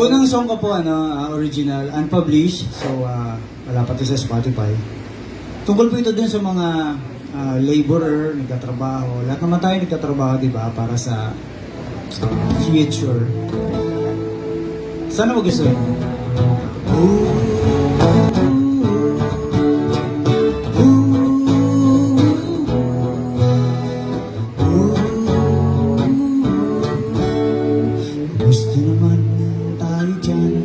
Unang song ko po, original, unpublished. So, wala pa to sa Spotify. Tungkol po ito dun sa mga laborer, nagtatrabaho. Lahat naman tayo nagtatrabaho, di ba? Para sa future. Sana magustuhan mo. Gusto naman tayo dyan,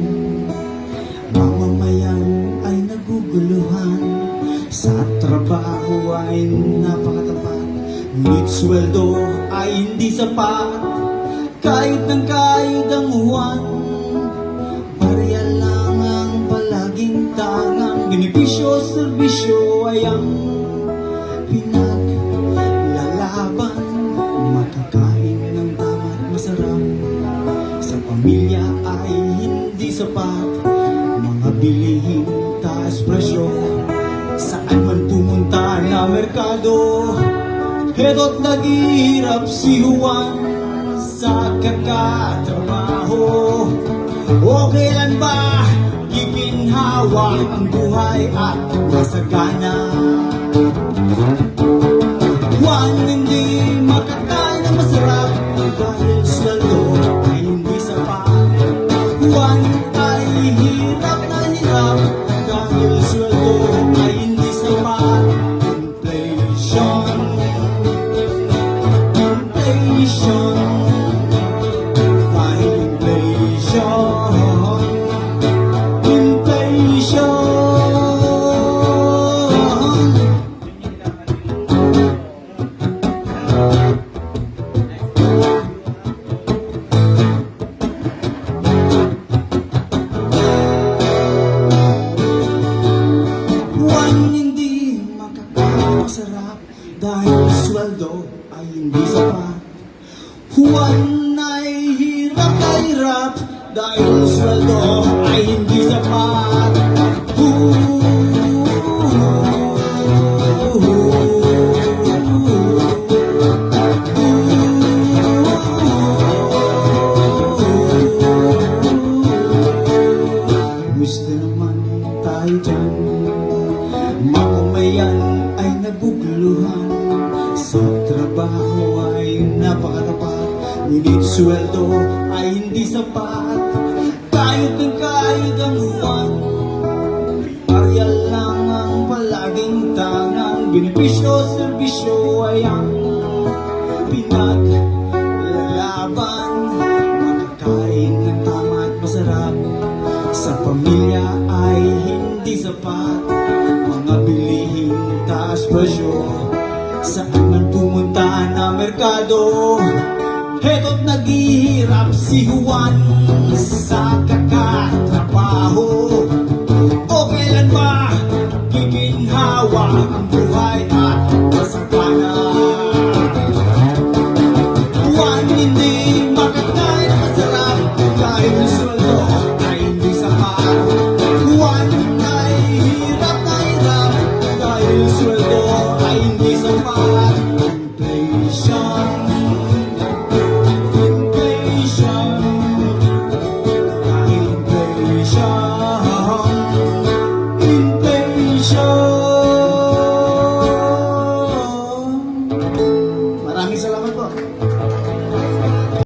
mamamayan ay naguguluhan, sa trabaho ay napakatapat, ngunit sweldo ay hindi sapat, kahit ng kahit ang uwan, barya lang ang palaging tangang, benepisyo, serbisyo ay ang pinaglalaban, makakain ng tama't masarap, sa pamilya ay hindi sapat, mga bilihin taas presyo, saan man pumunta na merkado, heto't naghihirap si Juan sa kakatrabaho. O kailan ba giginhawa ang buhay at masagana? Juan hindi makakain ng masarap dahil sweldo ay hindi sapat. Juan ay hirap na hirap dahil sweldo ay hindi sapat. Inflation, inflation, dahil inflation, inflation. Hindi makakasarap dahil sweldo ay hindi sapat. Juan ay hirap na hirap dahil sweldo ay hindi sapat. Gusto naman tayo dyan, mamamayan ay naguguluhan, sa trabaho ay napakatapat, ngunit sweldo ay hindi sapat, kahit ng kahit ang uwan, barya lang ang palaging tangang, benepisyo, serbisyo ay ang pinaglalaban, makakain ng tama at masarap, sa pamilya ay hindi sapat, mga bilihing taas presyo, saan man pumunta na merkado, heto't naghihirap si Juan sa